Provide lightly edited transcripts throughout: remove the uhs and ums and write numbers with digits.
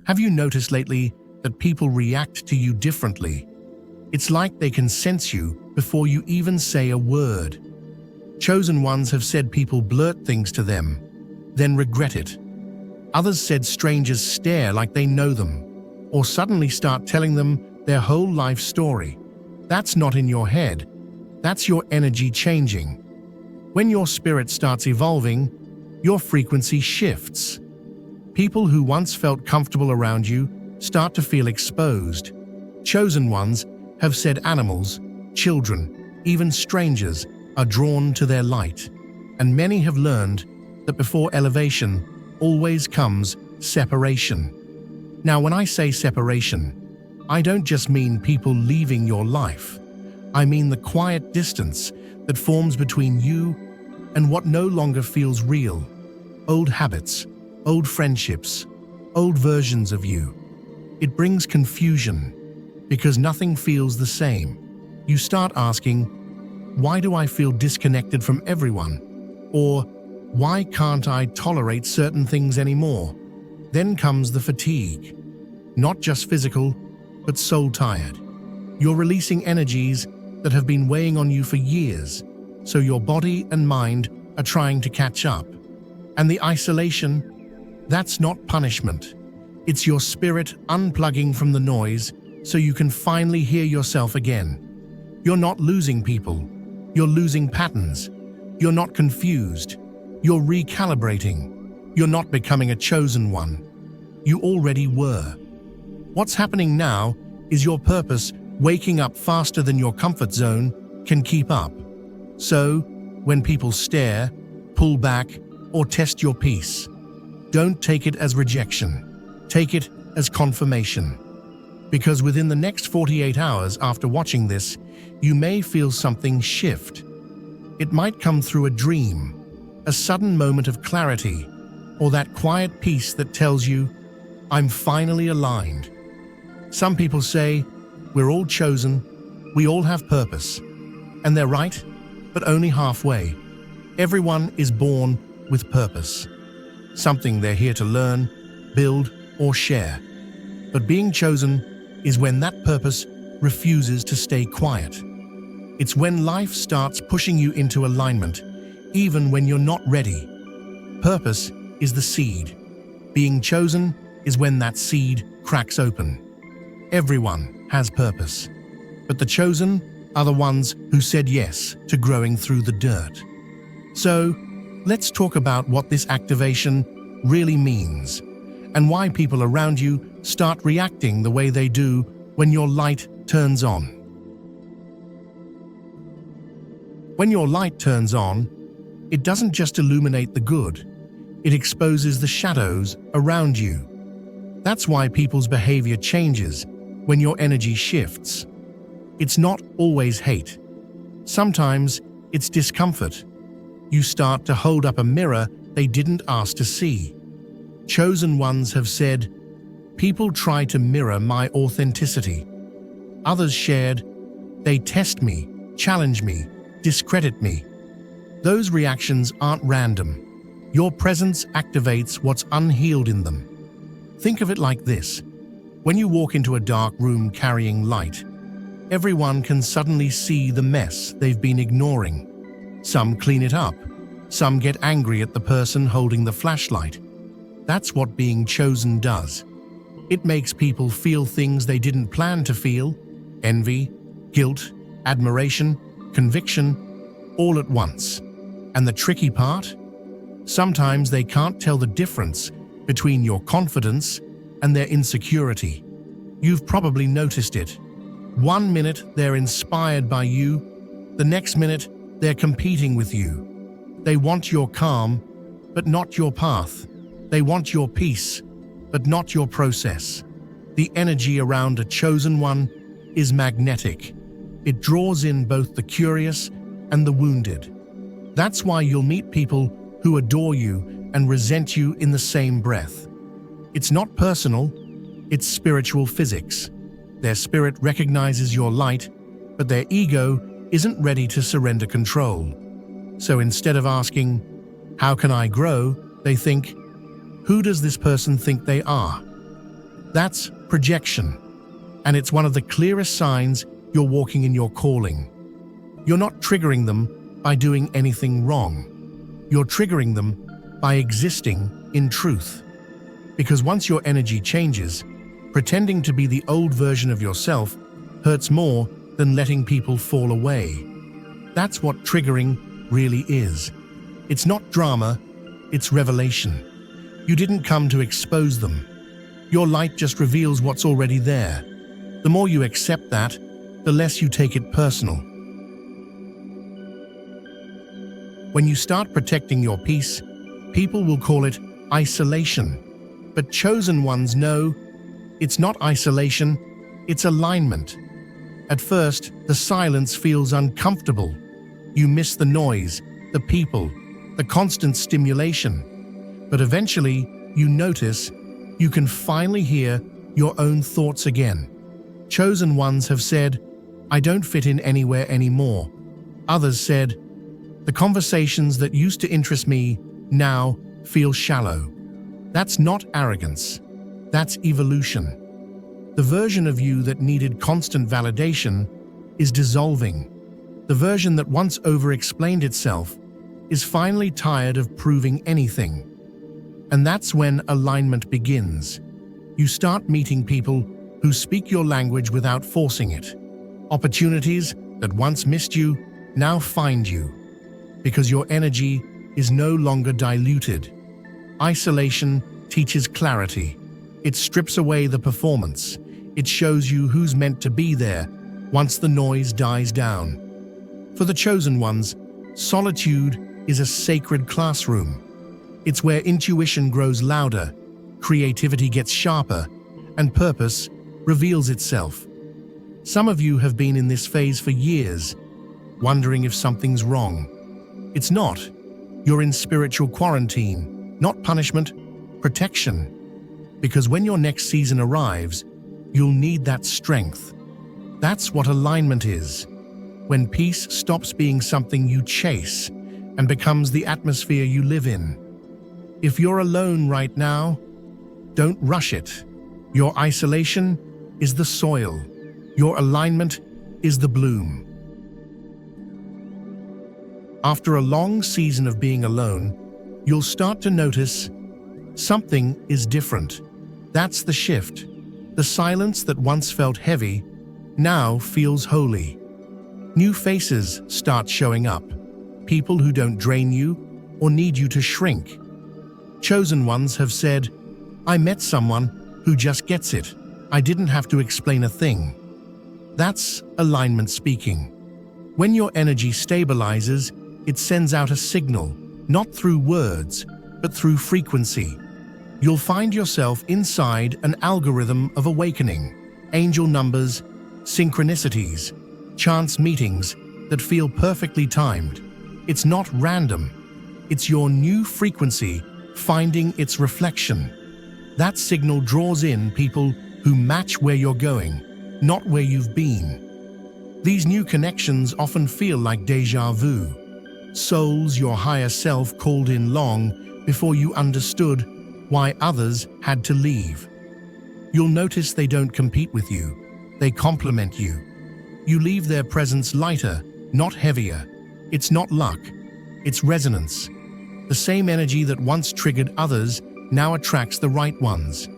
Have you noticed lately that people react to you differently? It's like they can sense you before you even say a word. Chosen ones have said people blurt things to them, then regret it. Others said strangers stare like they know them, or suddenly start telling them their whole life story. That's not in your head. That's your energy changing. When your spirit starts evolving, your frequency shifts. People who once felt comfortable around you start to feel exposed. Chosen ones have said animals, children, even strangers are drawn to their light. And many have learned that before elevation always comes separation. Now, when I say separation, I don't just mean people leaving your life. I mean the quiet distance that forms between you and what no longer feels real. Old habits, old friendships, old versions of you. It brings confusion because nothing feels the same. You start asking, why do I feel disconnected from everyone? Or why can't I tolerate certain things anymore? Then comes the fatigue. Not just physical, but soul tired. You're releasing energies that have been weighing on you for years, so your body and mind are trying to catch up. And the isolation, that's not punishment. It's your spirit unplugging from the noise so you can finally hear yourself again. You're not losing people. You're losing patterns. You're not confused. You're recalibrating. You're not becoming a chosen one. You already were. What's happening now is your purpose waking up faster than your comfort zone can keep up. So, when people stare, pull back, or test your peace, don't take it as rejection. Take it as confirmation. Because within the next 48 hours after watching this, you may feel something shift. It might come through a dream, a sudden moment of clarity, or that quiet peace that tells you, I'm finally aligned. Some people say, we're all chosen, we all have purpose. And they're right, but only halfway. Everyone is born with purpose. Something they're here to learn, build, or share. But being chosen is when that purpose refuses to stay quiet. It's when life starts pushing you into alignment, even when you're not ready. Purpose is the seed. Being chosen is when that seed cracks open. Everyone has purpose, but the chosen are the ones who said yes to growing through the dirt. So, let's talk about what this activation really means and why people around you start reacting the way they do when your light turns on. When your light turns on, it doesn't just illuminate the good, it exposes the shadows around you. That's why people's behavior changes when your energy shifts. It's not always hate. Sometimes it's discomfort. You start to hold up a mirror they didn't ask to see. Chosen ones have said, people try to mirror my authenticity. Others shared, they test me, challenge me, discredit me. Those reactions aren't random. Your presence activates what's unhealed in them. Think of it like this. When you walk into a dark room carrying light, everyone can suddenly see the mess they've been ignoring. Some clean it up. Some get angry at the person holding the flashlight. That's what being chosen does. It makes people feel things they didn't plan to feel: envy, guilt, admiration, conviction, all at once. And the tricky part? Sometimes they can't tell the difference between your confidence and their insecurity. You've probably noticed it. One minute they're inspired by you, the next minute they're competing with you. They want your calm, but not your path. They want your peace, but not your process. The energy around a chosen one is magnetic. It draws in both the curious and the wounded. That's why you'll meet people who adore you and resent you in the same breath. It's not personal, it's spiritual physics. Their spirit recognizes your light, but their ego isn't ready to surrender control. So instead of asking, how can I grow? They think, who does this person think they are? That's projection, and it's one of the clearest signs you're walking in your calling. You're not triggering them by doing anything wrong. You're triggering them by existing in truth. Because once your energy changes, pretending to be the old version of yourself hurts more than letting people fall away. That's what triggering really is. It's not drama, it's revelation. You didn't come to expose them. Your light just reveals what's already there. The more you accept that, the less you take it personal. When you start protecting your peace, people will call it isolation. But chosen ones know it's not isolation, it's alignment. At first, the silence feels uncomfortable. You miss the noise, the people, the constant stimulation. But eventually, you notice you can finally hear your own thoughts again. Chosen ones have said, "I don't fit in anywhere anymore." Others said, "The conversations that used to interest me now feel shallow." That's not arrogance. That's evolution. The version of you that needed constant validation is dissolving. The version that once over-explained itself is finally tired of proving anything. And that's when alignment begins. You start meeting people who speak your language without forcing it. Opportunities that once missed you now find you, because your energy is no longer diluted. Isolation teaches clarity. It strips away the performance. It shows you who's meant to be there once the noise dies down. For the chosen ones, solitude is a sacred classroom. It's where intuition grows louder, creativity gets sharper, and purpose reveals itself. Some of you have been in this phase for years, wondering if something's wrong. It's not. You're in spiritual quarantine, not punishment, protection. Because when your next season arrives, you'll need that strength. That's what alignment is. When peace stops being something you chase and becomes the atmosphere you live in. If you're alone right now, don't rush it. Your isolation is the soil. Your alignment is the bloom. After a long season of being alone, you'll start to notice something is different. That's the shift. The silence that once felt heavy now feels holy. New faces start showing up. People who don't drain you or need you to shrink. Chosen ones have said, "I met someone who just gets it. I didn't have to explain a thing." That's alignment speaking. When your energy stabilizes, it sends out a signal, not through words, but through frequency. You'll find yourself inside an algorithm of awakening, angel numbers, synchronicities, chance meetings that feel perfectly timed. It's not random. It's your new frequency finding its reflection. That signal draws in people who match where you're going, not where you've been. These new connections often feel like déjà vu. Souls your higher self called in long before you understood why others had to leave. You'll notice they don't compete with you. They complement you. You leave their presence lighter, not heavier. It's not luck. It's resonance. The same energy that once triggered others now attracts the right ones.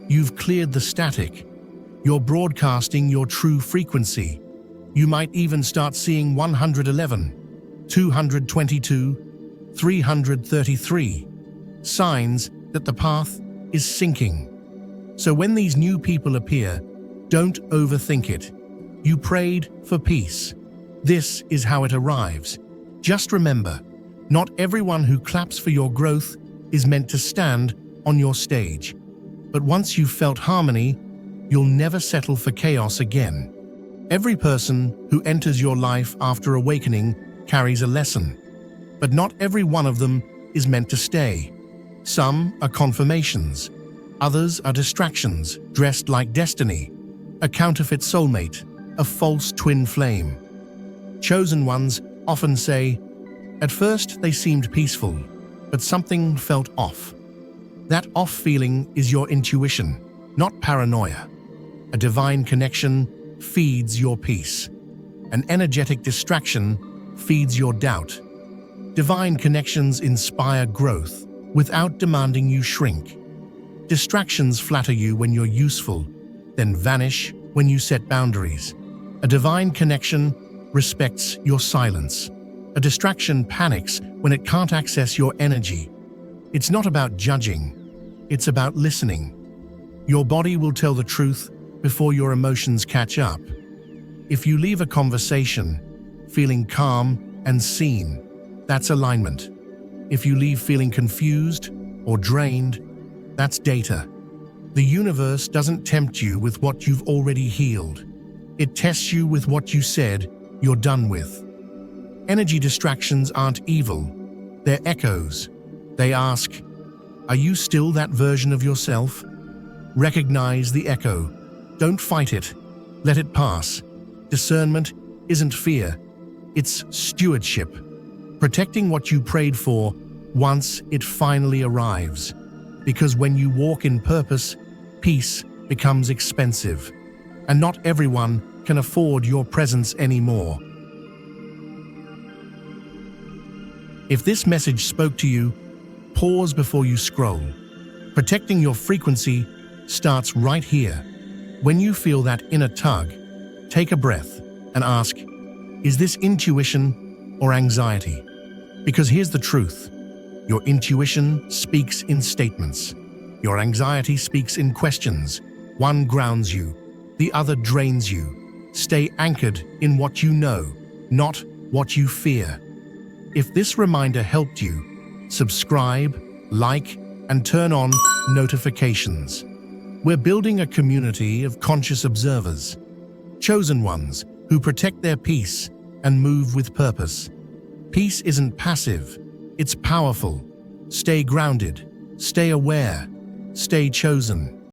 You've cleared the static. You're broadcasting your true frequency. You might even start seeing 111, 222, 333. Signs that the path is sinking. So when these new people appear, don't overthink it. You prayed for peace. This is how it arrives. Just remember, not everyone who claps for your growth is meant to stand on your stage. But once you've felt harmony, you'll never settle for chaos again. Every person who enters your life after awakening carries a lesson. But not every one of them is meant to stay. Some are confirmations. Others are distractions dressed like destiny, a counterfeit soulmate, a false twin flame. Chosen ones often say, "At first they seemed peaceful, but something felt off." That off feeling is your intuition, not paranoia. A divine connection feeds your peace. An energetic distraction feeds your doubt. Divine connections inspire growth without demanding you shrink. Distractions flatter you when you're useful, then vanish when you set boundaries. A divine connection respects your silence. A distraction panics when it can't access your energy. It's not about judging, it's about listening. Your body will tell the truth before your emotions catch up. If you leave a conversation feeling calm and seen, that's alignment. If you leave feeling confused or drained, that's data. The universe doesn't tempt you with what you've already healed. It tests you with what you said you're done with. Energy distractions aren't evil. They're echoes. They ask, are you still that version of yourself? Recognize the echo. Don't fight it. Let it pass. Discernment isn't fear. It's stewardship. Protecting what you prayed for once it finally arrives. Because when you walk in purpose, peace becomes expensive. And not everyone can afford your presence anymore. If this message spoke to you, pause before you scroll. Protecting your frequency starts right here. When you feel that inner tug, take a breath and ask, is this intuition or anxiety? Because here's the truth. Your intuition speaks in statements. Your anxiety speaks in questions. One grounds you, the other drains you. Stay anchored in what you know, not what you fear. If this reminder helped you, subscribe, like, and turn on notifications. We're building a community of conscious observers, chosen ones who protect their peace and move with purpose. Peace isn't passive, it's powerful. Stay grounded, stay aware, stay chosen.